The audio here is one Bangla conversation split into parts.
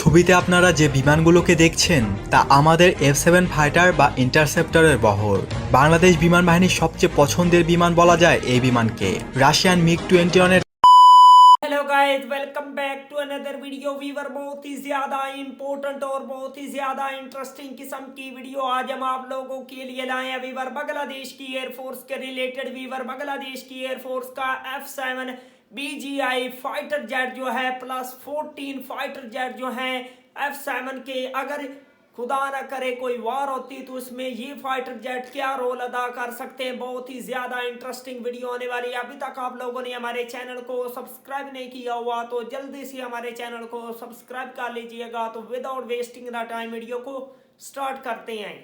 ছবিতে আপনারা যে বিমানগুলোকে দেখছেন তা আমাদের F7 ফাইটার বা ইন্টারসেপ্টরের বহর। বাংলাদেশ বিমান বাহিনীর সবচেয়ে পছন্দের বিমান বলা যায় এই বিমানকে। রাশিয়ান MiG-21 এর hello guys, welcome back to another video. Viewer बहुत ही ज़्यादा इम्पोर्टेंट और बहुत ही ज़्यादा इंटरेस्टिंग किस्म की वीडियो आज हम आप लोगों के लिए लाए हैं। वीवर बांग्लादेश की एयरफोर्स के रिलेटेड। वीवर बांग्लादेश की एयरफोर्स का F7 BGI फाइटर जेट जो है +14 फाइटर जेट जो हैं F7 के, अगर खुदा ना करे कोई वार होती तो उसमें ये फाइटर जेट क्या रोल अदा कर सकते हैं। बहुत ही ज़्यादा इंटरेस्टिंग वीडियो होने वाली है। अभी तक आप लोगों ने हमारे चैनल को सब्सक्राइब नहीं किया हुआ तो जल्दी से हमारे चैनल को सब्सक्राइब कर लीजिएगा। तो without wasting the time video को स्टार्ट करते हैं।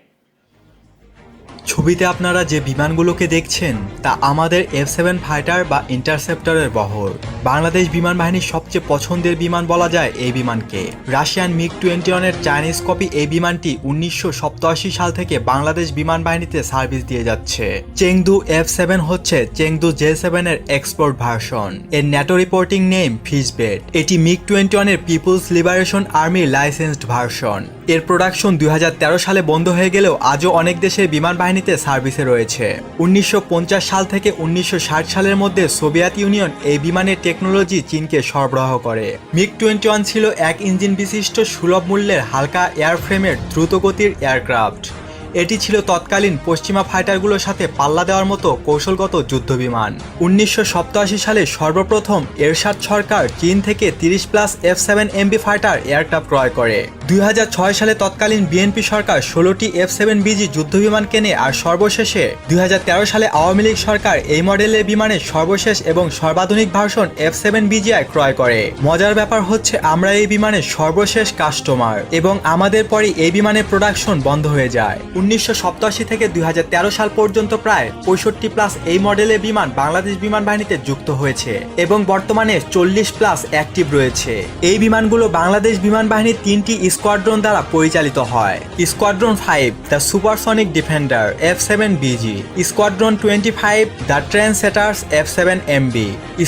ছবিতে আপনারা যে বিমানগুলোকে দেখছেন তা আমাদের F7 ফাইটার বা ইন্টারসেপ্টরের বহর। বাংলাদেশ বিমান বাহিনীর সবচেয়ে পছন্দের বিমান বলা যায় এই বিমানকে। রাশিয়ান MiG-21 এর চাইনিজ কপি এই বিমানটি 1987 সাল থেকে বাংলাদেশ বিমান বাহিনীতে সার্ভিস দিয়ে যাচ্ছে। চেংদু F7 হচ্ছে চেংদু J7 এর এক্সপোর্ট ভার্সন। এর ন্যাটো রিপোর্টিং নেম ফিশবেট। এটি MiG-21 এর Peoples Liberation Army licensed version. এর প্রোডাকশন 2013 সালে বন্ধ হয়ে গেলেও আজও অনেক দেশের বিমান বাহিনীতে সার্ভিসে রয়েছে। 1950 সাল থেকে 1960 সালের মধ্যে সোভিয়েত ইউনিয়ন এই বিমানের টেকনোলজি চীনকে সরবরাহ করে। MiG-21 ছিল এক ইঞ্জিন বিশিষ্ট সুলভ মূল্যের হালকা এয়ারফ্রেমের দ্রুতগতির এয়ারক্রাফট। এটি ছিল তৎকালীন পশ্চিমা ফাইটারগুলোর সাথে পাল্লা দেওয়ার মতো কৌশলগত যুদ্ধবিমান। 1987 সালে সর্বপ্রথম এরশাদ সরকার চীন থেকে 30+ F7MB ফাইটার এয়ারক্রাফট ক্রয় করে। 2006 সালে তৎকালীন বিএনপি সরকার 16টি F7BG যুদ্ধবিমান কেনে। আর সর্বশেষে 2013 সালে আওয়ামী লীগ সরকার এই মডেলের বিমানের সর্বশেষ এবং সর্বাধুনিক ভার্সন F7BGI ক্রয় করে। মজার ব্যাপার হচ্ছে আমরা এই বিমানের সর্বশেষ কাস্টমার এবং আমাদের পরে এই বিমানের প্রোডাকশন বন্ধ হয়ে যায়। 1987 থেকে 2013 সাল পর্যন্ত প্রায় 65+ এই মডেলের বিমান বাংলাদেশ বিমান বাহিনীতে যুক্ত হয়েছে এবং বর্তমানে 40+ অ্যাক্টিভ রয়েছে। এই বিমানগুলো বাংলাদেশ বিমান বাহিনীর 3টি স্কোয়াড্রন দ্বারা পরিচালিত হয়। Squadron 5 the supersonic defender F7BG, squadron 25 the trendsetters F7MB,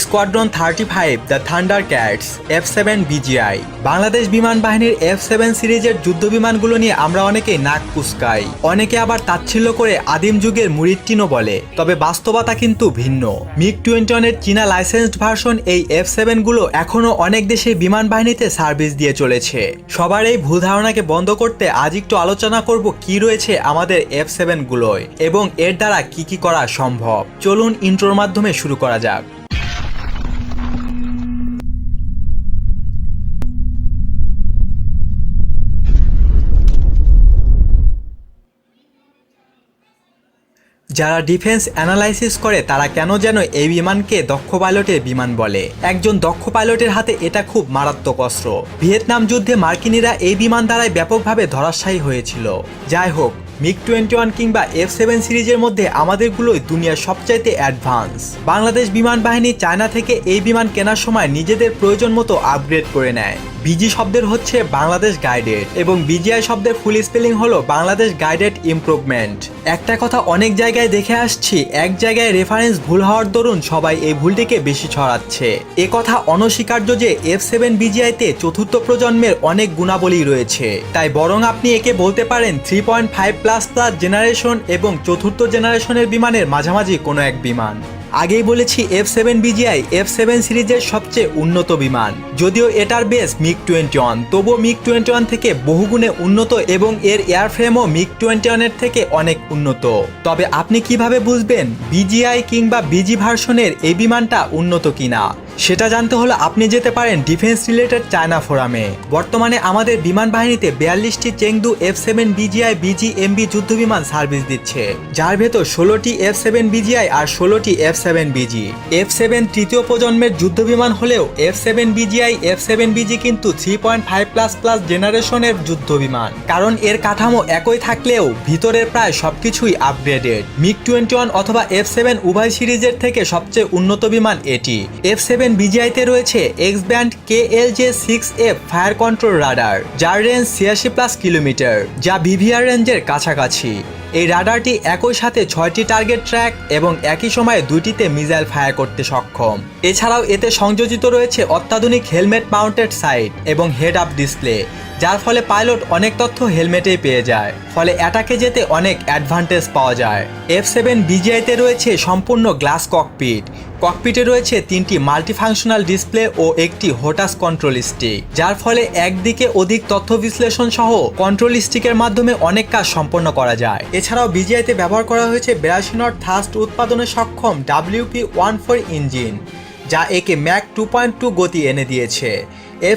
squadron 35 the thunder cats F7BGI। Bangladesh বিমান বাহিনীর F7 সিরিজের যুদ্ধ বিমানগুলো নিয়ে আমরা অনেকেই নাক কুচকাই, অনেকে আবার তাচ্ছিল্য করে আদিম যুগের মুরিট্টিনও বলে। তবে বাস্তবতা কিন্তু ভিন্ন। MiG-21 এর চীনা লাইসেন্সড ভার্সন এই F7 গুলো এখনো অনেক দেশে বিমান বাহিনীতে সার্ভিস দিয়ে চলেছে। সবার এই ভুল ধারণাকে বন্ধ করতে আজ একটু আলোচনা করব কি রয়েছে আমাদের F7 গুলোয় এবং এর দ্বারা কি কি করা সম্ভব। চলুন ইন্ট্রোর মাধ্যমে শুরু করা যাক। যারা ডিফেন্স অ্যানালাইসিস করে তারা কেন যেন এই বিমানকে দক্ষ পাইলটের বিমান বলে। একজন দক্ষ পাইলটের হাতে এটা খুব মারাত্মক অস্ত্র। ভিয়েতনাম যুদ্ধে মার্কিনীরা এই বিমান দ্বারাই ব্যাপকভাবে ধরাশায়ী হয়েছিল। যাই হোক, MiG-21 কিংবা F7 সিরিজের মধ্যে আমাদেরগুলোই দুনিয়ার সবচাইতে অ্যাডভান্স। বাংলাদেশ বিমান বাহিনী চায়না থেকে এই বিমান কেনার সময় নিজেদের প্রয়োজন মতো আপগ্রেড করে নেয়। বিজি শব্দের হচ্ছে বাংলাদেশ গাইডেড এবং BGI শব্দের ফুল স্পেলিং হলো বাংলাদেশ গাইডেড ইমপ্রুভমেন্ট। একটা কথা অনেক জায়গায় দেখে আসছি, এক জায়গায় রেফারেন্স ভুল হওয়ার দরুন সবাই এই ভুলটিকে বেশি ছড়াচ্ছে। এ কথা অনস্বীকার্য যে F7 BGI-তে চতুর্থ প্রজন্মের অনেক গুণাবলী রয়েছে। তাই বরং আপনি একে বলতে পারেন 3.5+ জেনারেশন এবং চতুর্থ জেনারেশনের বিমানের মাঝামাঝি কোনো এক বিমান। আগেই বলেছি F7 BGI F7 সিরিজের সবচেয়ে উন্নত বিমান। যদিও এটার বেস MiG-21, তবুও MiG-21 থেকে বহুগুণে উন্নত এবং এর এয়ারফ্রেমও MiG-21 এর থেকে অনেক উন্নত। তবে আপনি কিভাবে বুঝবেন BGI কিংবা BG ভার্সনের এই বিমানটা উন্নত কিনা? সেটা জানতে হলে আপনি যেতে পারেন ডিফেন্স রিলেটেড চায়না ফোরামে। বর্তমানে আমাদের বিমান বাহিনীতে 42টি চেংদু F7 BGI BGMB যুদ্ধ বিমান সার্ভিস দিচ্ছে, যার ভেতর 16টি F7 BGI আর 16টি F7 BG। F7 তৃতীয় প্রজন্মের যুদ্ধ বিমান হলেও F7 BGI F7 BG কিন্তু 3.5++ জেনারেশনের যুদ্ধ বিমান, কারণ এর কাঠামো একই থাকলেও ভিতরের প্রায় সবকিছুই আপগ্রেডেড। MiG-21 অথবা F7 উভয় সিরিজের থেকে সবচেয়ে উন্নত বিমান এটি। F7 বিজিআইতে রয়েছে x band KLJ-6F fire control radar, যার রেঞ্জ 86+ কিলোমিটার, যা বিভিআর রেঞ্জের কাছাকাছি। এই রাডারটি একই সাথে 6টি টার্গেট ট্র্যাক এবং একই সময়ে 2টিতে মিসাইল ফায়ার করতে সক্ষম। এছাড়াও এতে সংযোজিত রয়েছে অত্যাধুনিক হেলমেট মাউন্টেড সাইট এবং হেড আপ ডিসপ্লে, যার ফলে পাইলট অনেক তথ্য হেলমেটেই পেয়ে যায়, ফলে অ্যাটাকে যেতে অনেক অ্যাডভান্টেজ পাওয়া যায়। F7 বিজিআইতে রয়েছে সম্পূর্ণ গ্লাস ককপিটে রয়েছে 3টি মাল্টিফাংশনাল ডিসপ্লে ও একটি হোটাস কন্ট্রোল স্টিক, যার ফলে একদিকে অধিক তথ্য বিশ্লেষণ সহ কন্ট্রোল স্টিকের মাধ্যমে অনেক কাজ সম্পন্ন করা যায়। এছাড়াও বিজিআইতে ব্যবহার করা হয়েছে 82 নট থার্স্ট উৎপাদনে সক্ষম WP-14 ইঞ্জিন, যা একে ম্যাক 2.2 গতি এনে দিয়েছে।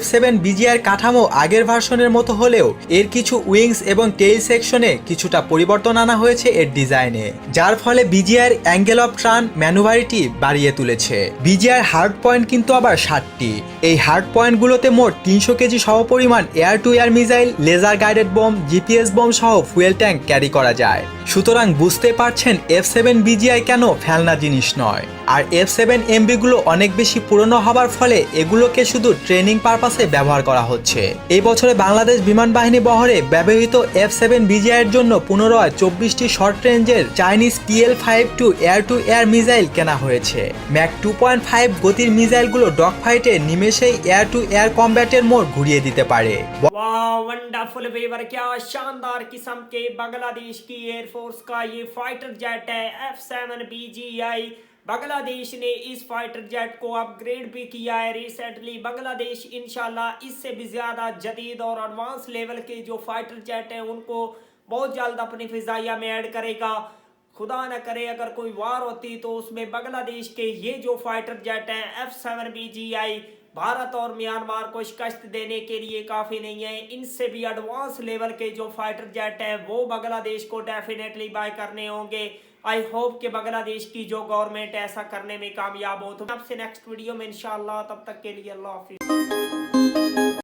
F7 বিজিআইয়ের কাঠামো আগের ভার্সনের মতো হলেও এর কিছু উইংস এবং টেইল সেকশনে কিছুটা পরিবর্তন আনা হয়েছে এর ডিজাইনে, যার ফলে বিজিআইয়ের অ্যাঙ্গেল অফ টার্ন ম্যানুভারিটি বাড়িয়ে তুলেছে। বিজিআইয়ের হার্ড পয়েন্ট কিন্তু আবার 7টি। এই হার্ড পয়েন্টগুলোতে মোট 300 কেজি সমপরিমাণ air to air missile, laser guided bomb, GPS bomb সহ ফুয়েল ট্যাঙ্ক ক্যারি করা যায়। সুতরাং বুঝতে পারছেন F7 বিজিআই কেন ফেলনা জিনিস নয়। আর F7 এমবিগুলো অনেক বেশি পুরনো হবার ফলে এগুলোকে শুধু ট্রেনিং পারপাসে ব্যবহার করা হচ্ছে। এই বছরে বাংলাদেশ বিমান বাহিনী বহরে ব্যবহৃত F7 বিজিআইয়ের জন্য পুনরায় 24টি শর্ট রেঞ্জের Chinese PL-52 air to air missile কেনা হয়েছে। ম্যাক 2.5 গতির মিসাইলগুলো ডগ ফাইটে নিমেষেই এয়ার টু এয়ার কম্ব্যাটের মোড় ঘুরিয়ে দিতে পারে। वाह वंडरफुल वीवर, क्या शानदार किस्म के बांग्लादेश की एयरफोर्स का ये फाइटर जेट है F7 BGI। बांग्लादेश ने इस फाइटर जेट को अपग्रेड भी किया है रिसेंटली। बांग्लादेश इंशाल्लाह इससे भी ज़्यादा जदीद और एडवांस लेवल के जो फाइटर जेट हैं उनको बहुत जल्द अपनी फिजाइया में ऐड करेगा। खुदा न करे अगर कोई वार होती तो उसमें बांग्लादेश के ये जो फाइटर जेट हैं F7 BGI भारत और म्यांमार को शिकस्त देने के लिए काफ़ी नहीं है। इनसे भी एडवांस लेवल के जो फाइटर जेट हैं वो बांग्लादेश को डेफिनेटली बाय करने होंगे। आई होप कि बांग्लादेश की जो गवर्नमेंट ऐसा करने में कामयाब हो। तो आपसे नेक्स्ट वीडियो में इंशाल्लाह, तब तक के लिए अल्लाह हाफिज़।